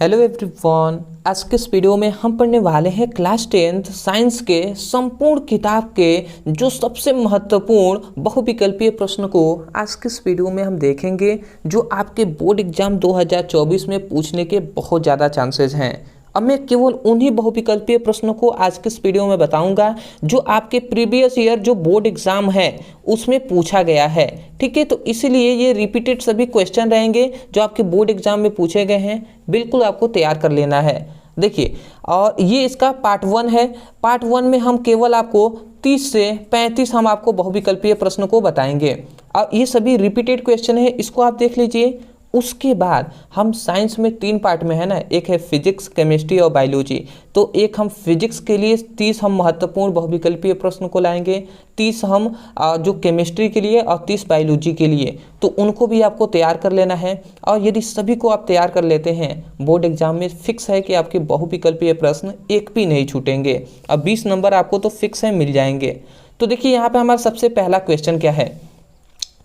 Hello everyone, आज के इस वीडियो में हम पढ़ने वाले हैं क्लास 10th साइंस के संपूर्ण किताब के जो सबसे महत्वपूर्ण बहुविकल्पीय प्रश्न को आज के इस वीडियो में हम देखेंगे, जो आपके बोर्ड एग्जाम 2024 में पूछने के बहुत ज़्यादा चांसेस हैं। अब मैं केवल उन्हीं बहुविकल्पीय प्रश्नों को आज के इस वीडियो में बताऊंगा जो आपके प्रीवियस ईयर जो बोर्ड एग्जाम है उसमें पूछा गया है। ठीक है, तो इसीलिए ये रिपीटेड सभी क्वेश्चन रहेंगे जो आपके बोर्ड एग्जाम में पूछे गए हैं, बिल्कुल आपको तैयार कर लेना है। देखिए, और ये इसका पार्ट 1 है। पार्ट 1 में हम केवल आपको 30 से 35 हम आपको बहुविकल्पीय प्रश्न को बताएंगे और ये सभी रिपीटेड क्वेश्चन है, इसको आप देख लीजिए। उसके बाद हम साइंस में 3 पार्ट में है ना, एक है फिजिक्स, केमिस्ट्री और बायोलॉजी। तो एक हम फिजिक्स के लिए 30 हम महत्वपूर्ण बहुविकल्पीय प्रश्न को लाएंगे, 30 हम जो केमिस्ट्री के लिए और 30 बायोलॉजी के लिए, तो उनको भी आपको तैयार कर लेना है। और यदि सभी को आप तैयार कर लेते हैं, बोर्ड एग्जाम में फिक्स है कि आपके बहुविकल्पीय प्रश्न एक भी नहीं छूटेंगे। अब 20 नंबर आपको तो फिक्स है, मिल जाएंगे। तो देखिए, यहाँ पर हमारा सबसे पहला क्वेश्चन क्या है,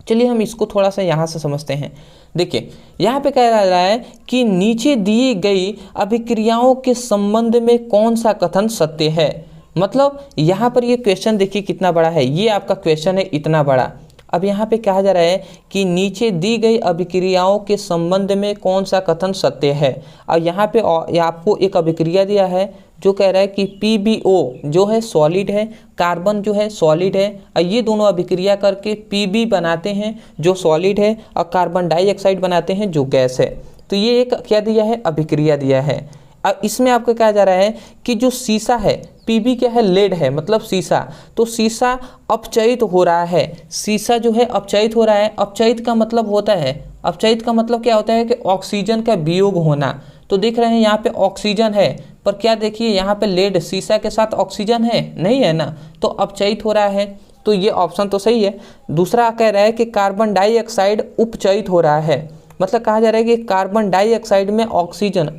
चलिए हम इसको थोड़ा सा यहाँ से समझते हैं। देखिए, यहाँ पे कह रहा है कि नीचे दी गई अभिक्रियाओं के संबंध में कौन सा कथन सत्य है। मतलब यहाँ पर ये क्वेश्चन देखिए कितना बड़ा है, ये आपका क्वेश्चन है इतना बड़ा। अब यहाँ पे कहा जा रहा है कि नीचे दी गई अभिक्रियाओं के संबंध में कौन सा कथन सत्य है। और यहाँ पे आपको एक अभिक्रिया दिया है जो कह रहा है कि PbO जो है सॉलिड है, कार्बन जो है सॉलिड है, और ये दोनों अभिक्रिया करके Pb बनाते हैं जो सॉलिड है, और कार्बन डाइऑक्साइड बनाते हैं जो गैस है। तो ये एक क्या दिया है, अभिक्रिया दिया है। अब इसमें आपको कहा जा रहा है कि जो शीशा है, Pb क्या है, लेड है, मतलब शीशा, तो शीशा अपचयित हो रहा है। शीशा जो है अपचयित हो रहा है। अपचयित का मतलब होता है, अपचयित का मतलब क्या होता है कि ऑक्सीजन का वियोग होना। तो देख रहे हैं यहाँ पे ऑक्सीजन है, पर क्या देखिए यहाँ पे लेड, शीशा के साथ ऑक्सीजन है नहीं, है ना, तो अपचयित हो रहा है। तो ये ऑप्शन तो सही है। दूसरा कह रहा है कि कार्बन डाइऑक्साइड उपचयित हो रहा है। मतलब कहा जा रहा है कि कार्बन डाइऑक्साइड में ऑक्सीजन,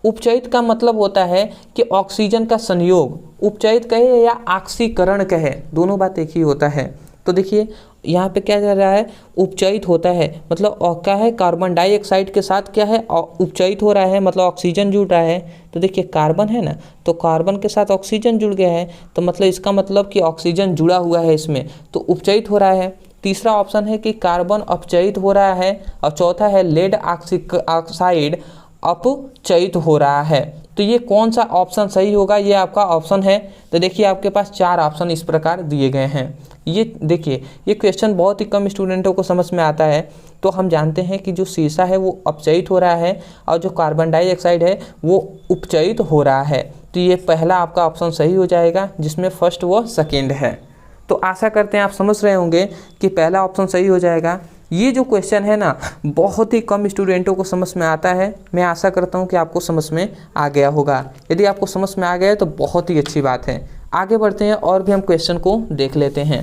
उपचयित का मतलब होता है कि ऑक्सीजन का संयोग, उपचयित कहे या ऑक्सीकरण कहे, दोनों बात एक ही होता है। तो देखिए यहाँ पे क्या जा रहा है, उपचयित होता है, मतलब क्या है, कार्बन डाइऑक्साइड के साथ क्या है, उपचयित हो रहा है, मतलब ऑक्सीजन जुड़ रहा है। तो देखिए कार्बन है ना, तो कार्बन के साथ ऑक्सीजन जुड़ गया है, तो मतलब इसका मतलब कि ऑक्सीजन जुड़ा हुआ है इसमें, तो उपचयित हो रहा है। तीसरा ऑप्शन है कि कार्बन अपचयित हो रहा है, और चौथा है लेड ऑक्साइड अपचयित हो रहा है। तो ये कौन सा ऑप्शन सही होगा, ये आपका ऑप्शन है। तो देखिए आपके पास 4 ऑप्शन इस प्रकार दिए गए हैं। ये देखिए, ये क्वेश्चन बहुत ही कम स्टूडेंटों को समझ में आता है। तो हम जानते हैं कि जो शीशा है वो अपचयित हो रहा है, और जो कार्बन डाइऑक्साइड है वो उपचयित हो रहा है। तो ये पहला आपका ऑप्शन सही हो जाएगा, जिसमें फर्स्ट व सेकेंड है। तो आशा करते हैं आप समझ रहे होंगे कि पहला ऑप्शन सही हो जाएगा। ये जो क्वेश्चन है ना, बहुत ही कम स्टूडेंटों को समझ में आता है। मैं आशा करता हूँ कि आपको समझ में आ गया होगा। यदि आपको समझ में आ गया है तो बहुत ही अच्छी बात है। आगे बढ़ते हैं और भी हम क्वेश्चन को देख लेते हैं।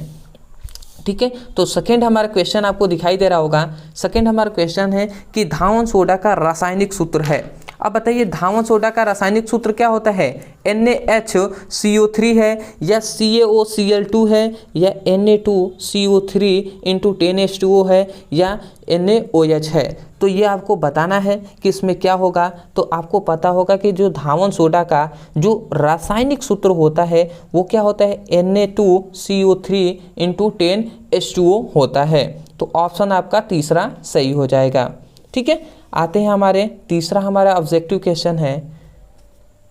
ठीक है, तो सेकेंड हमारा क्वेश्चन आपको दिखाई दे रहा होगा। सेकेंड हमारा क्वेश्चन है कि धावन सोडा का रासायनिक सूत्र है। अब बताइए, धावन सोडा का रासायनिक सूत्र क्या होता है, NaHCO3 है, या CaOCl2 है, या Na2CO3 × 10H2O है, या NaOH है। तो ये आपको बताना है कि इसमें क्या होगा। तो आपको पता होगा कि जो धावन सोडा का जो रासायनिक सूत्र होता है वो क्या होता है, Na2CO3 × 10H2O होता है। तो ऑप्शन आपका तीसरा सही हो जाएगा। ठीक है, आते हैं हमारे तीसरा हमारा ऑब्जेक्टिव क्वेश्चन है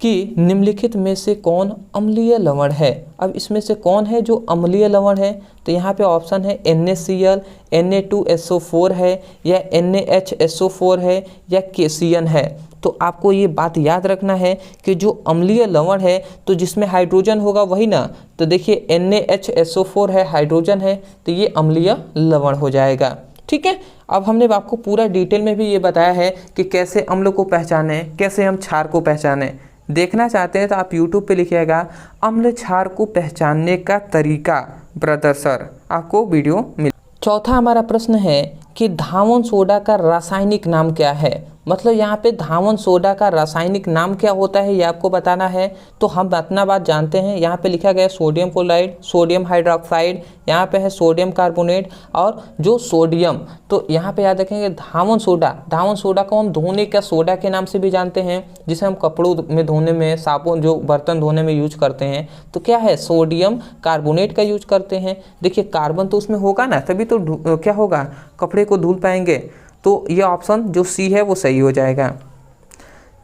कि निम्नलिखित में से कौन अम्लीय लवण है। अब इसमें से कौन है जो अम्लीय लवण है। तो यहाँ पे ऑप्शन है NaCl, Na2SO4 है, या NaHSO4 है, या KCN है। तो आपको ये बात याद रखना है कि जो अम्लीय लवण है तो जिसमें हाइड्रोजन होगा वही ना। तो देखिए NaHSO4 है, हाइड्रोजन है, तो ये अम्लीय लवण हो जाएगा। ठीक है, अब हमने आपको पूरा डिटेल में भी ये बताया है कि कैसे अम्ल को पहचाने, कैसे हम क्षार को पहचाने। देखना चाहते हैं तो आप YouTube पे लिखिएगा अम्ल क्षार को पहचानने का तरीका ब्रदर सर, आपको वीडियो मिल। चौथा हमारा प्रश्न है कि धावन सोडा का रासायनिक नाम क्या है। मतलब यहाँ पे धावन सोडा का रासायनिक नाम क्या होता है ये आपको बताना है। तो हम अपना बात जानते हैं, यहाँ पे लिखा गया है सोडियम क्लोराइड, सोडियम हाइड्रोक्साइड, यहाँ पे है सोडियम कार्बोनेट और जो सोडियम। तो यहाँ पे याद रखेंगे धावन सोडा, धावन सोडा को हम धोने का सोडा के नाम से भी जानते हैं, जिसे हम कपड़ों में धोने में, साबुन जो बर्तन धोने में यूज करते हैं। तो क्या है, सोडियम कार्बोनेट का यूज करते हैं। देखिए कार्बन तो उसमें होगा ना, तभी तो क्या होगा, कपड़े को धुल पाएंगे। तो ये ऑप्शन जो सी है वो सही हो जाएगा।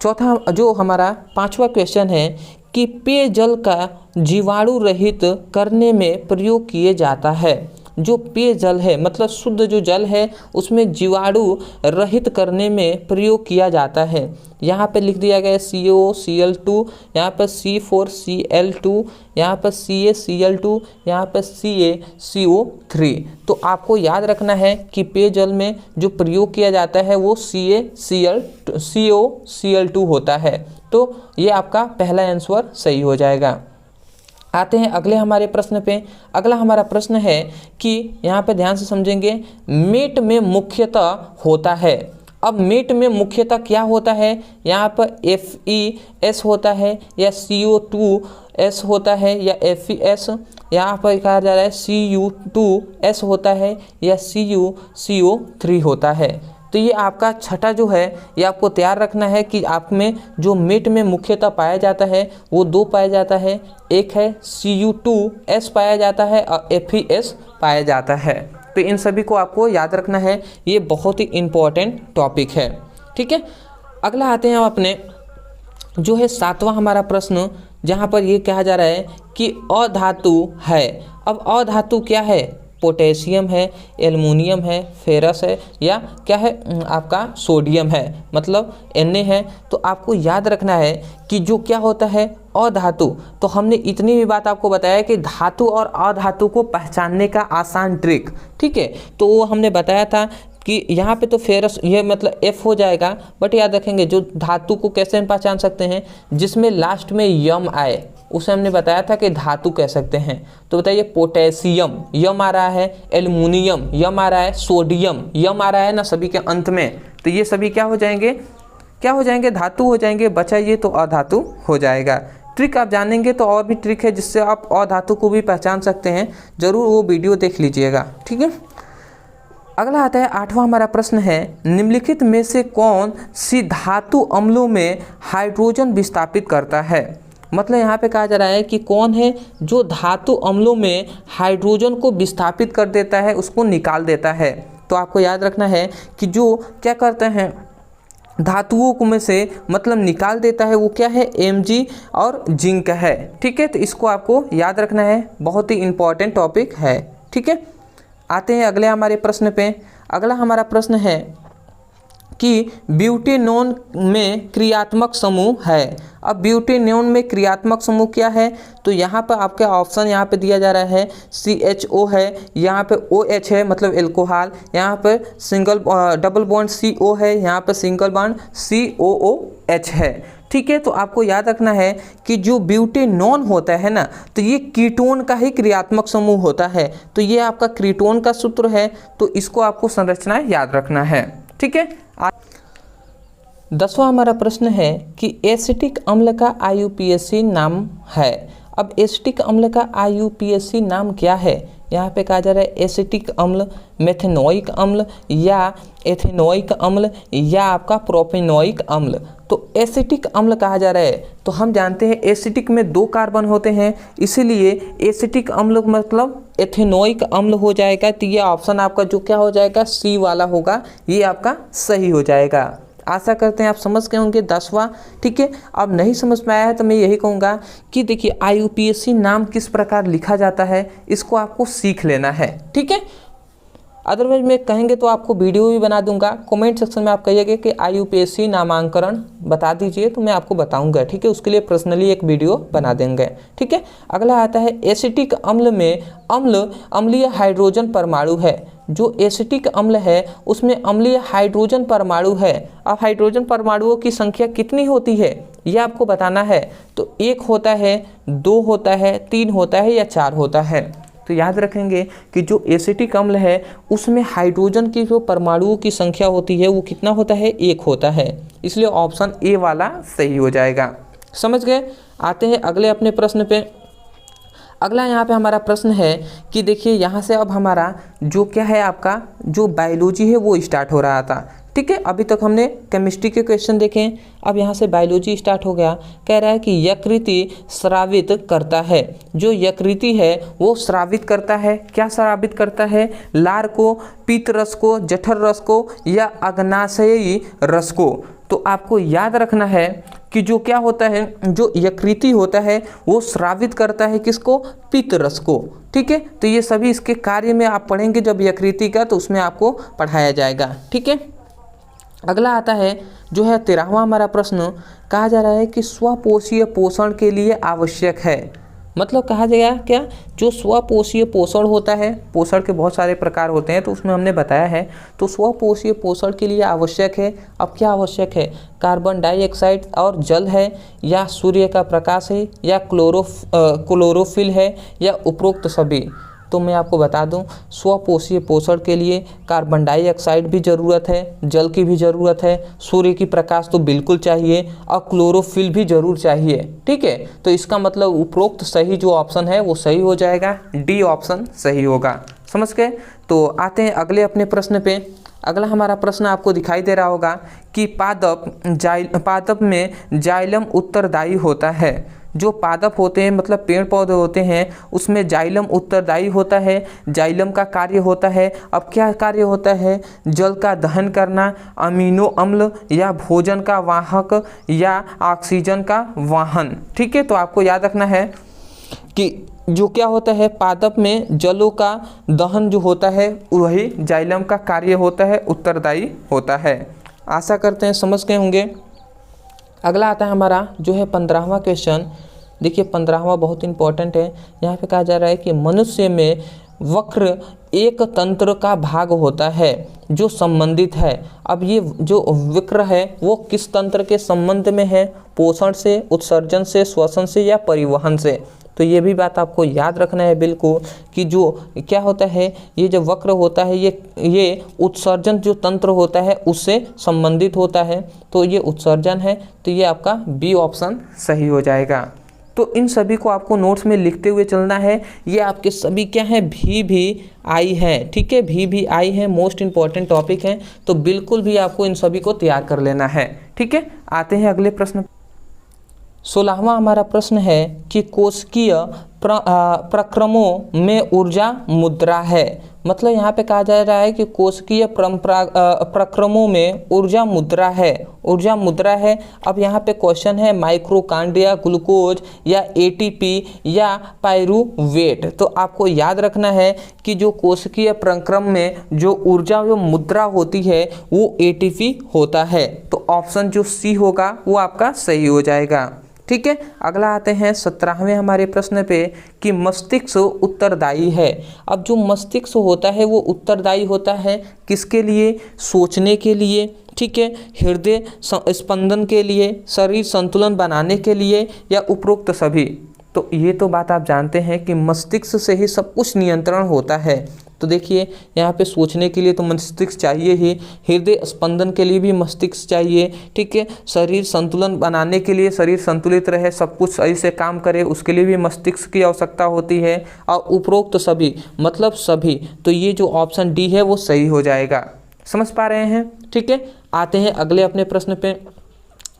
चौथा जो हमारा पांचवा क्वेश्चन है कि पेयजल का जीवाणु रहित करने में प्रयोग किए जाता है। जो पेयजल है मतलब शुद्ध जो जल है उसमें जीवाणु रहित करने में प्रयोग किया जाता है। यहाँ पे लिख दिया गया है CaCl2, यहाँ पर C4Cl2, यहाँ पर CaCl2, यहाँ पर CaCO3। तो आपको याद रखना है कि पेयजल में जो प्रयोग किया जाता है वो CaCO2 होता है। तो ये आपका पहला आंसर सही हो जाएगा। आते हैं अगले हमारे प्रश्न पे। अगला हमारा प्रश्न है कि यहाँ पे ध्यान से समझेंगे, मीट में मुख्यतः होता है। अब मीट में मुख्यतः क्या होता है, यहाँ पर FeS होता है या CO2S होता है या FeS, यहाँ पर कहा जा रहा है Cu2S होता है या CuCO3 होता है। तो ये आपका छठा जो है ये आपको तैयार रखना है कि आप में जो मीट में मुख्यतः पाया जाता है वो दो पाया जाता है, एक है Cu2S पाया जाता है और FeS पाया जाता है। तो इन सभी को आपको याद रखना है, ये बहुत ही इम्पोर्टेंट टॉपिक है। ठीक है, अगला आते हैं हम अपने जो है सातवां हमारा प्रश्न, जहाँ पर ये कहा जा रहा है कि अधातु है। अब अधातु क्या है, पोटेशियम है, एल्युमिनियम है, फेरस है या क्या है आपका सोडियम है, मतलब Na है। तो आपको याद रखना है कि जो क्या होता है अधातु। तो हमने इतनी भी बात आपको बताया कि धातु और अधातु को पहचानने का आसान ट्रिक, ठीक है। तो वो हमने बताया था कि यहाँ पे तो फेरस ये मतलब F हो जाएगा, बट याद रखेंगे जो धातु को कैसे हम पहचान सकते हैं, जिसमें लास्ट में यम आए उसे हमने बताया था कि धातु कह सकते हैं। तो बताइए पोटेशियम यम आ रहा है, एल्युमिनियम यम आ रहा है, सोडियम यम आ रहा है ना सभी के अंत में। तो ये सभी क्या हो जाएंगे, क्या हो जाएंगे, धातु हो जाएंगे। बचा ये तो अधातु हो जाएगा। ट्रिक आप जानेंगे तो और भी ट्रिक है जिससे आप अधातु को भी पहचान सकते हैं, ज़रूर वो वीडियो देख लीजिएगा। ठीक है, अगला आता है आठवां हमारा प्रश्न है, निम्नलिखित में से कौन सी धातु अम्लों में हाइड्रोजन विस्थापित करता है। मतलब यहाँ पे कहा जा रहा है कि कौन है जो धातु अम्लों में हाइड्रोजन को विस्थापित कर देता है, उसको निकाल देता है। तो आपको याद रखना है कि जो क्या करते हैं धातुओं को में से मतलब निकाल देता है वो क्या है, Mg और जिंक है। ठीक है, तो इसको आपको याद रखना है, बहुत ही इंपॉर्टेंट टॉपिक है। ठीक है, आते हैं अगले हमारे प्रश्न पे। अगला हमारा प्रश्न है कि ब्यूटेनॉन में क्रियात्मक समूह है। अब ब्यूटेनॉन में क्रियात्मक समूह क्या है, तो यहाँ पर आपका ऑप्शन यहाँ पे दिया जा रहा है CHO है, यहाँ पे OH है मतलब एल्कोहल, यहाँ पे सिंगल डबल बॉन्ड CO है, यहाँ पे सिंगल बॉन्ड COOH है। ठीक है, तो आपको याद रखना है कि जो ब्यूटेनॉन होता है ना, तो ये कीटोन का ही क्रियात्मक समूह होता है। तो ये आपका कीटोन का सूत्र है, तो इसको आपको संरचना याद रखना है। ठीक है, 10वां हमारा प्रश्न है कि एसिटिक अम्ल का IUPAC नाम है। अब एसिटिक अम्ल का IUPAC नाम क्या है, यहाँ पे कहा जा रहा है एसिटिक अम्ल, मेथेनोइक अम्ल या एथेनोइक अम्ल या आपका प्रोपेनोइक अम्ल। तो एसिटिक अम्ल कहा जा रहा है, तो हम जानते हैं एसिटिक में 2 कार्बन होते हैं, इसीलिए एसिटिक अम्ल मतलब एथेनोइक अम्ल हो जाएगा। तो ये ऑप्शन आपका जो क्या हो जाएगा, C वाला होगा, ये आपका सही हो जाएगा। आशा करते हैं आप समझ गए होंगे 10वां। ठीक है, अब नहीं समझ में आया है तो मैं यही कहूँगा कि देखिए IUPAC नाम किस प्रकार लिखा जाता है, इसको आपको सीख लेना है। ठीक है, अदरवाइज मैं कहेंगे तो आपको वीडियो भी बना दूंगा। कमेंट सेक्शन में आप कहिएगा कि IUPAC नामांकन बता दीजिए, तो मैं आपको बताऊंगा। ठीक है, उसके लिए पर्सनली एक वीडियो बना देंगे। ठीक है, अगला आता है एसिटिक अम्ल में अम्लीय हाइड्रोजन परमाणु है। जो एसिटिक अम्ल है उसमें अम्लीय हाइड्रोजन परमाणु है। अब हाइड्रोजन परमाणुओं की संख्या कितनी होती है ये आपको बताना है। तो 1 होता है, 2 होता है, 3 होता है या 4 होता है। तो याद रखेंगे कि जो एसिटिक अम्ल है उसमें हाइड्रोजन की जो परमाणुओं की संख्या होती है वो कितना होता है, 1 होता है, इसलिए ऑप्शन ए वाला सही हो जाएगा। समझ गए। आते हैं अगले अपने प्रश्न पे। अगला यहाँ पे हमारा प्रश्न है कि देखिए यहाँ से अब हमारा जो क्या है, आपका जो बायोलॉजी है वो स्टार्ट हो रहा था। ठीक है, अभी तक हमने केमिस्ट्री के क्वेश्चन देखे, अब यहाँ से बायोलॉजी स्टार्ट हो गया। कह रहा है कि यकृति स्रावित करता है। जो यकृति है वो स्रावित करता है, क्या स्रावित करता है, लार को, पीत रस को, जठर रस को या अग्नाशयी रस को। तो आपको याद रखना है कि जो क्या होता है, जो यकृति होता है वो स्रावित करता है किसको, पित्त रस को। ठीक है, तो ये सभी इसके कार्य में आप पढ़ेंगे जब यकृति का, तो उसमें आपको पढ़ाया जाएगा। ठीक है, अगला आता है जो है 13वां हमारा प्रश्न। कहा जा रहा है कि स्वपोषीय पोषण के लिए आवश्यक है। मतलब कहा जाएगा क्या, जो स्वपोषीय पोषण होता है, पोषण के बहुत सारे प्रकार होते हैं तो उसमें हमने बताया है, तो स्वपोषीय पोषण के लिए आवश्यक है। अब क्या आवश्यक है, कार्बन डाइऑक्साइड और जल है, या सूर्य का प्रकाश है, या क्लोरोफिल है, या उपरोक्त सभी। तो मैं आपको बता दूं, स्वपोषीय पोषण के लिए कार्बन डाइऑक्साइड भी ज़रूरत है, जल की भी ज़रूरत है, सूर्य की प्रकाश तो बिल्कुल चाहिए, और क्लोरोफिल भी ज़रूर चाहिए। ठीक है, तो इसका मतलब उपरोक्त सही जो ऑप्शन है वो सही हो जाएगा, डी ऑप्शन सही होगा। समझ गए। तो आते हैं अगले अपने प्रश्न पे। अगला हमारा प्रश्न आपको दिखाई दे रहा होगा कि पादप में जाइलम उत्तरदायी होता है। जो पादप होते हैं मतलब पेड़ पौधे होते हैं उसमें जाइलम उत्तरदायी होता है। जाइलम का कार्य होता है, अब क्या कार्य होता है, जल का दहन करना, अमीनो अम्ल या भोजन का वाहक या ऑक्सीजन का वाहन। ठीक है, तो आपको याद रखना है कि जो क्या होता है, पादप में जलों का दहन जो होता है वही जाइलम का कार्य होता है, उत्तरदायी होता है। आशा करते हैं समझ गए होंगे। अगला आता है हमारा जो है 15वां क्वेश्चन। देखिए 15वां बहुत इंपॉर्टेंट है। यहाँ पे कहा जा रहा है कि मनुष्य में वक्र एक तंत्र का भाग होता है जो संबंधित है। अब ये जो वक्र है वो किस तंत्र के संबंध में है, पोषण से, उत्सर्जन से, श्वसन से या परिवहन से। तो ये भी बात आपको याद रखना है बिल्कुल कि जो क्या होता है, ये जो वक्र होता है ये उत्सर्जन जो तंत्र होता है उससे संबंधित होता है। तो ये उत्सर्जन है, तो ये आपका बी ऑप्शन सही हो जाएगा। तो इन सभी को आपको नोट्स में लिखते हुए चलना है। ये आपके सभी क्या है, भी आई है। ठीक है, भी आई है, मोस्ट इंपॉर्टेंट टॉपिक है, तो बिल्कुल भी आपको इन सभी को तैयार कर लेना है। ठीक है, आते हैं अगले प्रश्न। 16वां हमारा प्रश्न है कि कोशिकीय प्रक्रमों में ऊर्जा मुद्रा है। मतलब यहाँ पे कहा जा रहा है कि कोशिकीय प्रक्रमों में ऊर्जा मुद्रा है, ऊर्जा मुद्रा है। अब यहाँ पे क्वेश्चन है माइक्रोकांड्रिया, ग्लूकोज या एटीपी या पाइरूवेट। तो आपको याद रखना है कि जो कोशिकीय प्रक्रम में जो ऊर्जा जो मुद्रा होती है वो एटीपी होता है। तो ऑप्शन जो सी होगा वो आपका सही हो जाएगा। ठीक है, अगला आते हैं 17वें हमारे प्रश्न पे कि मस्तिष्क उत्तरदायी है। अब जो मस्तिष्क होता है वो उत्तरदायी होता है किसके लिए, सोचने के लिए, ठीक है, हृदय स्पंदन के लिए, शरीर संतुलन बनाने के लिए या उपरोक्त सभी। तो ये तो बात आप जानते हैं कि मस्तिष्क से ही सब कुछ नियंत्रण होता है। तो देखिए यहाँ पे सोचने के लिए तो मस्तिष्क चाहिए ही, हृदय स्पंदन के लिए भी मस्तिष्क चाहिए, ठीक है, शरीर संतुलन बनाने के लिए, शरीर संतुलित रहे, सब कुछ सही से काम करे, उसके लिए भी मस्तिष्क की आवश्यकता होती है, और उपरोक्त सभी मतलब सभी। तो ये जो ऑप्शन डी है वो सही हो जाएगा। समझ पा रहे हैं। ठीक है, आते हैं अगले अपने प्रश्न पे।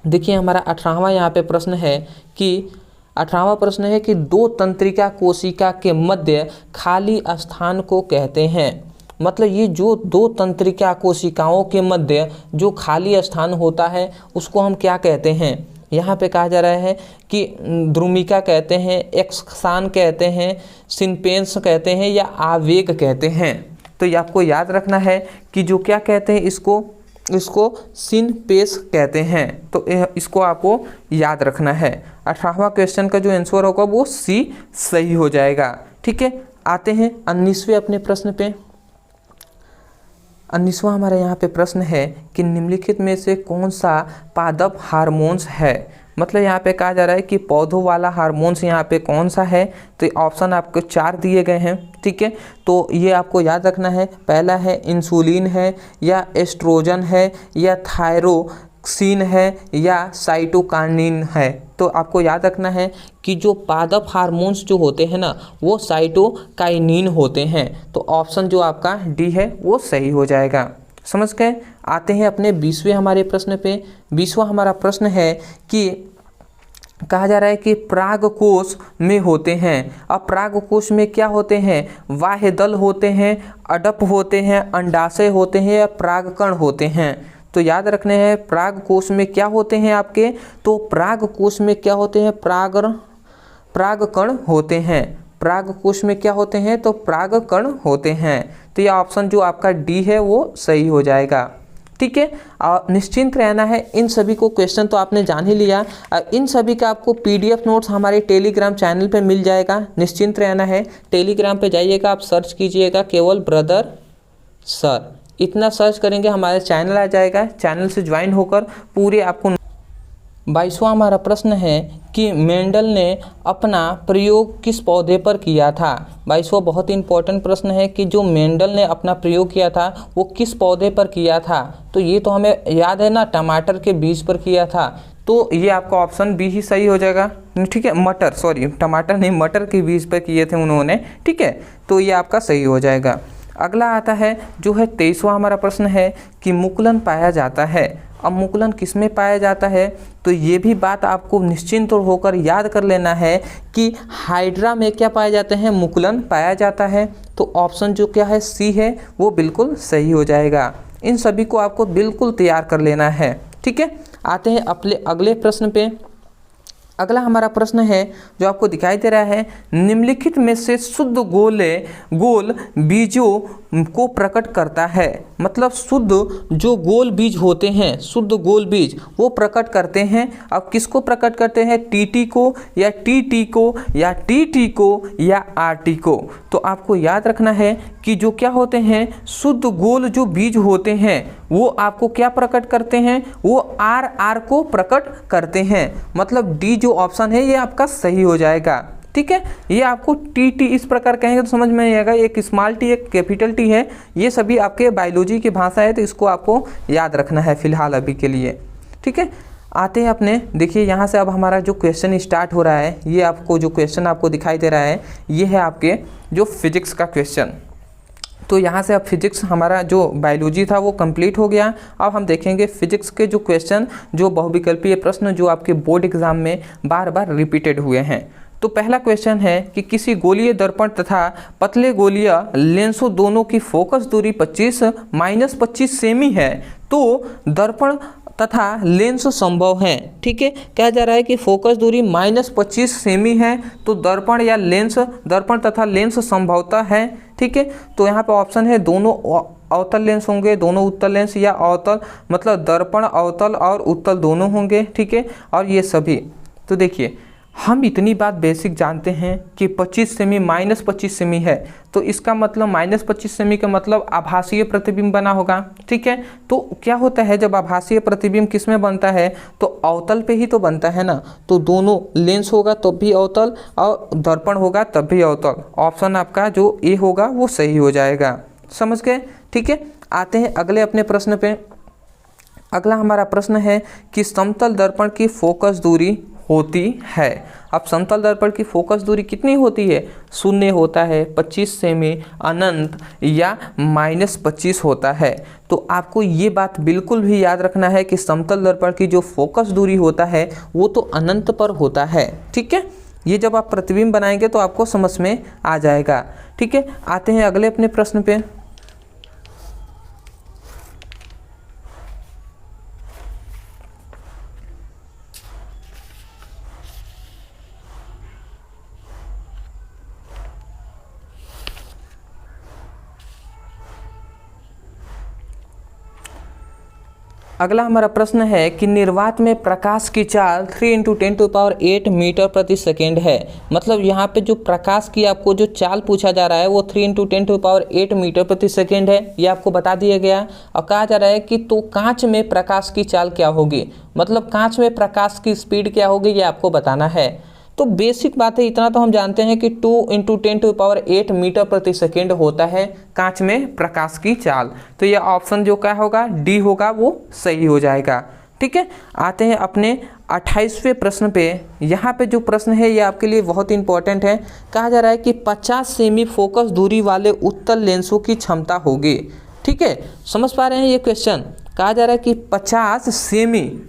देखिए हमारा 18वां यहाँ पे प्रश्न है कि 18वां प्रश्न है कि दो तंत्रिका कोशिका के मध्य खाली स्थान को कहते हैं। मतलब ये जो दो तंत्रिका कोशिकाओं के मध्य जो खाली स्थान होता है उसको हम क्या कहते हैं। यहाँ पे कहा जा रहा है कि ध्रुमिका कहते हैं, एक्सान कहते हैं, सिनपेंस कहते हैं या आवेग कहते हैं। तो ये आपको याद रखना है कि जो क्या कहते हैं इसको सिनपेस कहते हैं। तो इसको आपको याद रखना है। 18वां क्वेश्चन का जो आंसर होगा वो सी सही हो जाएगा। ठीक है, आते हैं 19वें अपने प्रश्न पे। 19वां हमारे यहाँ पे प्रश्न है कि निम्नलिखित में से कौन सा पादप हार्मोन्स है। मतलब यहाँ पे कहा जा रहा है कि पौधों वाला हार्मोन्स यहाँ पे कौन सा है, तो ऑप्शन आपको 4 दिए गए हैं। ठीक है, तो ये आपको याद रखना है। पहला है इंसुलिन है, या एस्ट्रोजन है, या थायरोक्सिन है, या साइटोकाइनिन है। तो आपको याद रखना है कि जो पादप हार्मोन्स जो होते हैं ना, वो साइटोकाइनिन होते हैं। तो ऑप्शन जो आपका डी है वो सही हो जाएगा। समझ गए। आते हैं अपने 20वें हमारे प्रश्न पे। 20वां हमारा प्रश्न है कि कहा जा रहा है कि परागकोश में होते हैं। अब परागकोश में क्या होते हैं? बाह्यदल होते हैं, अडप होते हैं, अंडाशय होते हैं, या परागकण होते हैं। तो याद रखने हैं परागकोश में क्या होते हैं आपके, तो परागकोश में क्या होते हैं? परागकण होते हैं। परागकोश में क्या होते हैं? तो परागकण होते हैं। तो यह ऑप्शन जो आपका डी है वो सही हो जाएगा। ठीक है, और निश्चिंत रहना है। इन सभी को क्वेश्चन तो आपने जान ही लिया। इन सभी का आपको पीडीएफ नोट्स हमारे टेलीग्राम चैनल पे मिल जाएगा। निश्चिंत रहना है। टेलीग्राम पे जाइएगा, आप सर्च कीजिएगा केवल ब्रदर सर, इतना सर्च करेंगे हमारे चैनल आ जाएगा। चैनल से ज्वाइन होकर पूरे आपको 22वां हमारा प्रश्न है कि मेंडल ने अपना प्रयोग किस पौधे पर किया था। 22वां बहुत ही इंपॉर्टेंट प्रश्न है कि जो मेंडल ने अपना प्रयोग किया था वो किस पौधे पर किया था। तो ये तो हमें याद है ना, टमाटर के बीज पर किया था। तो ये आपका ऑप्शन बी ही सही हो जाएगा। ठीक है, मटर, सॉरी टमाटर नहीं, मटर के बीज पर किए थे उन्होंने। ठीक है, तो ये आपका सही हो जाएगा। अगला आता है जो है 23वां हमारा प्रश्न है कि मुकुलन पाया जाता है। अब मुकुलन किस में पाया जाता है, तो ये भी बात आपको निश्चिंत होकर याद कर लेना है कि हाइड्रा में क्या पाए जाते हैं? मुकुलन पाया जाता है। तो ऑप्शन जो क्या है सी है वो बिल्कुल सही हो जाएगा। इन सभी को आपको बिल्कुल तैयार कर लेना है। ठीक है, आते हैं अपने अगले प्रश्न पे। अगला हमारा प्रश्न है जो आपको दिखाई दे रहा है, निम्नलिखित में से शुद्ध गोल बीजों को प्रकट करता है। मतलब शुद्ध जो गोल बीज होते हैं, शुद्ध गोल बीज वो प्रकट करते हैं। अब किसको प्रकट करते हैं? टीटी को, या टीटी को, या टीटी को, या आरटी को। तो आपको याद रखना है कि जो क्या होते हैं, शुद्ध गोल जो बीज होते हैं वो आपको क्या प्रकट करते हैं? वो आर को प्रकट करते हैं। मतलब डी जो ऑप्शन है ये आपका सही हो जाएगा। ठीक है, ये आपको टी इस प्रकार कहेंगे तो समझ में नहीं आएगा। एक स्मॉल टी, एक कैपिटल टी है। ये सभी आपके बायोलॉजी की भाषा है, तो इसको आपको याद रखना है फिलहाल अभी के लिए। ठीक है, आते हैं अपने, देखिए यहाँ से अब हमारा जो क्वेश्चन स्टार्ट हो रहा है। ये आपको जो क्वेश्चन आपको दिखाई दे रहा है ये है आपके जो फिजिक्स का क्वेश्चन। तो यहाँ से अब फिजिक्स हमारा जो बायोलॉजी था वो कंप्लीट हो गया। अब हम देखेंगे फिजिक्स के जो क्वेश्चन, जो बहुविकल्पीय प्रश्न जो आपके बोर्ड एग्जाम में बार बार रिपीटेड हुए हैं। तो पहला क्वेश्चन है कि किसी गोलीय दर्पण तथा पतले गोलीय लेंसों दोनों की फोकस दूरी 25 सेमी है, तो दर्पण तथा लेंस संभव है। ठीक है, कहा जा रहा है कि फोकस दूरी -25 सेमी है, तो दर्पण तथा लेंस संभवतः है। ठीक है, तो यहाँ पे ऑप्शन है दोनों अवतल लेंस होंगे, दोनों उत्तल लेंस, या अवतल मतलब दर्पण अवतल और उत्तल दोनों होंगे। ठीक है, और ये सभी। तो देखिए हम इतनी बात बेसिक जानते हैं कि 25 सेमी -25 सेमी है, तो इसका मतलब -25 सेमी का मतलब आभासीय प्रतिबिंब बना होगा। ठीक है, तो क्या होता है जब आभासीय प्रतिबिंब किस में बनता है, तो अवतल पे ही तो बनता है ना। तो दोनों लेंस होगा तब भी अवतल, और दर्पण होगा तब भी अवतल। ऑप्शन आपका जो ए होगा वो सही हो जाएगा। समझ गए। ठीक है, आते हैं अगले अपने प्रश्न पे। अगला हमारा प्रश्न है कि समतल दर्पण की फोकस दूरी होती है। अब समतल दर्पण की फोकस दूरी कितनी होती है? 0 होता है, 25 सेमी, अनंत, या -25 होता है। तो आपको ये बात बिल्कुल भी याद रखना है कि समतल दर्पण की जो फोकस दूरी होता है वो तो अनंत पर होता है। ठीक है, ये जब आप प्रतिबिंब बनाएंगे तो आपको समझ में आ जाएगा। ठीक है, आते हैं अगले अपने प्रश्न पे। अगला हमारा प्रश्न है कि निर्वात में प्रकाश की चाल 3 × 10⁸ मीटर प्रति सेकेंड है। मतलब यहाँ पे जो प्रकाश की आपको जो चाल पूछा जा रहा है वो 3 × 10⁸ मीटर प्रति सेकेंड है, ये आपको बता दिया गया। और कहा जा रहा है कि तो कांच में प्रकाश की चाल क्या होगी, मतलब कांच में प्रकाश की स्पीड क्या होगी, ये आपको बताना है। तो बेसिक बात है, इतना तो हम जानते हैं कि 2 × 10⁸ मीटर प्रति सेकेंड होता है कांच में प्रकाश की चाल। तो ये ऑप्शन जो क्या होगा, डी होगा, वो सही हो जाएगा। ठीक है, आते हैं अपने 28वें प्रश्न पे। यहाँ पे जो प्रश्न है ये आपके लिए बहुत इंपॉर्टेंट है। कहा जा रहा है कि 50 सेमी फोकस दूरी वाले उत्तल लेंसों की क्षमता होगी। ठीक है, समझ पा रहे हैं ये क्वेश्चन। कहा जा रहा है कि 50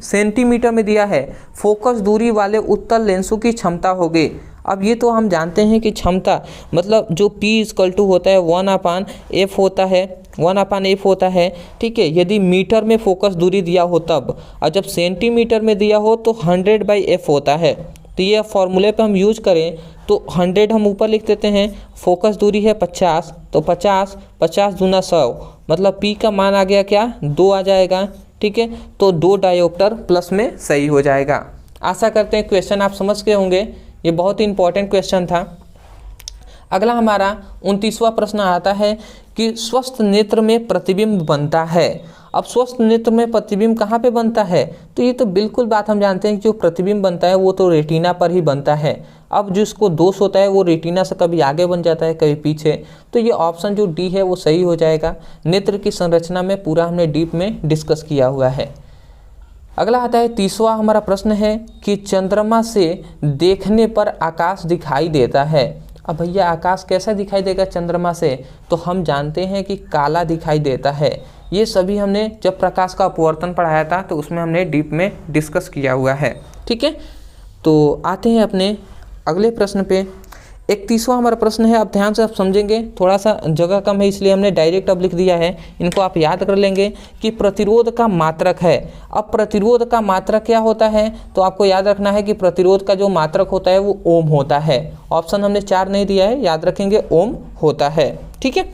सेंटीमीटर में दिया है, फोकस दूरी वाले उत्तल लेंसों की क्षमता होगी। अब ये तो हम जानते हैं कि क्षमता मतलब जो P होता है 1/f होता है, 1/f होता है। ठीक है, यदि मीटर में फोकस दूरी दिया हो तब, और जब सेंटीमीटर में दिया हो तो 100/f होता है। तो ये फॉर्मूले पे हम यूज करें तो 100 हम ऊपर लिख देते हैं, फोकस दूरी है 50, तो 50 दूना 100, मतलब P का मान आ गया क्या, 2 आ जाएगा। ठीक है, तो 2 डायोप्टर प्लस में सही हो जाएगा। आशा करते हैं क्वेश्चन आप समझ गए होंगे, ये बहुत ही इंपॉर्टेंट क्वेश्चन था। अगला हमारा 29वां प्रश्न आता है कि स्वस्थ नेत्र में प्रतिबिंब बनता है। अब स्वस्थ नेत्र में प्रतिबिंब कहाँ पे बनता है, तो ये तो बिल्कुल बात हम जानते हैं कि जो प्रतिबिंब बनता है वो तो रेटिना पर ही बनता है। अब जिसको दोष होता है वो रेटिना से कभी आगे बन जाता है कभी पीछे, तो ये ऑप्शन जो डी है वो सही हो जाएगा। नेत्र की संरचना में पूरा हमने डीप में डिस्कस किया हुआ है। अगला आता है 30वां हमारा प्रश्न है कि चंद्रमा से देखने पर आकाश दिखाई देता है। अब भैया आकाश कैसा दिखाई देगा चंद्रमा से, तो हम जानते हैं कि काला दिखाई देता है। ये सभी हमने जब प्रकाश का अपवर्तन पढ़ाया था तो उसमें हमने डीप में डिस्कस किया हुआ है। ठीक है, तो आते हैं अपने अगले प्रश्न पे। 31वां हमारा प्रश्न है। अब ध्यान से आप समझेंगे, थोड़ा सा जगह कम है इसलिए हमने डायरेक्ट अब लिख दिया है, इनको आप याद कर लेंगे कि प्रतिरोध का मात्रक है। अब प्रतिरोध का मात्रक क्या होता है, तो आपको याद रखना है कि प्रतिरोध का जो मात्रक होता है वो ओम होता है। ऑप्शन हमने 4 नहीं दिया है, याद रखेंगे ओम होता है। ठीक है,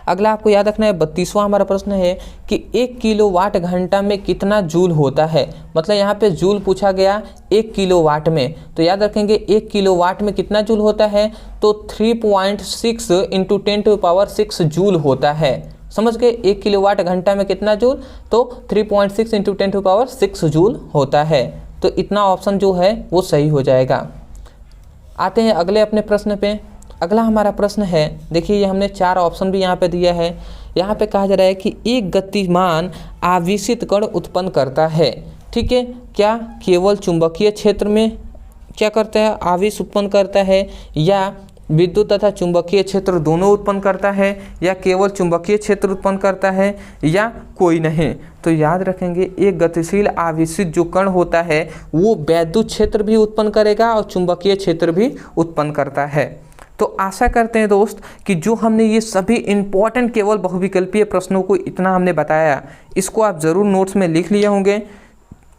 अगला आपको याद रखना है 32वां हमारा प्रश्न है कि 1 किलोवाट घंटा में कितना जूल होता है। मतलब यहाँ पे जूल पूछा गया 1 किलोवाट में, तो याद रखेंगे 1 किलोवाट में कितना जूल होता है, तो 3.6 × 10⁶ जूल होता है। समझ गए, 1 किलोवाट घंटा में कितना जूल, तो 3.6 × 10⁶ जूल होता है। तो इतना ऑप्शन जो है वो सही हो जाएगा। आते हैं अगले अपने प्रश्न पे। अगला हमारा प्रश्न है, देखिए ये हमने 4 ऑप्शन भी यहाँ पे दिया है। यहाँ पे कहा जा रहा है कि एक गतिमान आवेशित कण उत्पन्न करता है। ठीक है, क्या केवल चुंबकीय क्षेत्र में क्या करता है, आवेश उत्पन्न करता है, या विद्युत तथा चुंबकीय क्षेत्र दोनों उत्पन्न करता है, या केवल चुंबकीय क्षेत्र उत्पन्न करता है, या कोई नहीं। तो याद रखेंगे एक गतिशील आवेशित जो कण होता है वो वैद्युत क्षेत्र भी उत्पन्न करेगा और चुंबकीय क्षेत्र भी उत्पन्न करता है। तो आशा करते हैं दोस्त कि जो हमने ये सभी इम्पॉर्टेंट केवल बहुविकल्पीय प्रश्नों को इतना हमने बताया, इसको आप ज़रूर नोट्स में लिख लिए होंगे।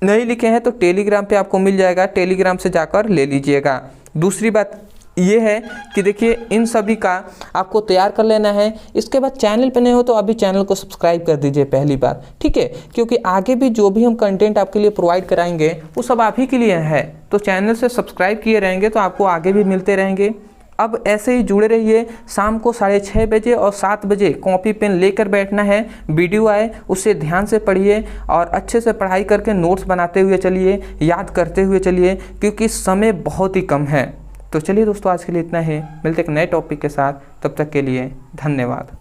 नहीं लिखे हैं तो टेलीग्राम पे आपको मिल जाएगा, टेलीग्राम से जाकर ले लीजिएगा। दूसरी बात ये है कि देखिए इन सभी का आपको तैयार कर लेना है। इसके बाद चैनल पे नहीं हो तो अभी चैनल को सब्सक्राइब कर दीजिए पहली बात, ठीक है, क्योंकि आगे भी जो भी हम कंटेंट आपके लिए प्रोवाइड कराएंगे वो सब आप ही के लिए है। तो चैनल से सब्सक्राइब किए रहेंगे तो आपको आगे भी मिलते रहेंगे। अब ऐसे ही जुड़े रहिए। शाम को 6:30 बजे और 7 बजे कॉपी पेन लेकर बैठना है। वीडियो आए उससे ध्यान से पढ़िए और अच्छे से पढ़ाई करके नोट्स बनाते हुए चलिए, याद करते हुए चलिए, क्योंकि समय बहुत ही कम है। तो चलिए दोस्तों, आज के लिए इतना ही। मिलते एक नए टॉपिक के साथ, तब तक के लिए धन्यवाद।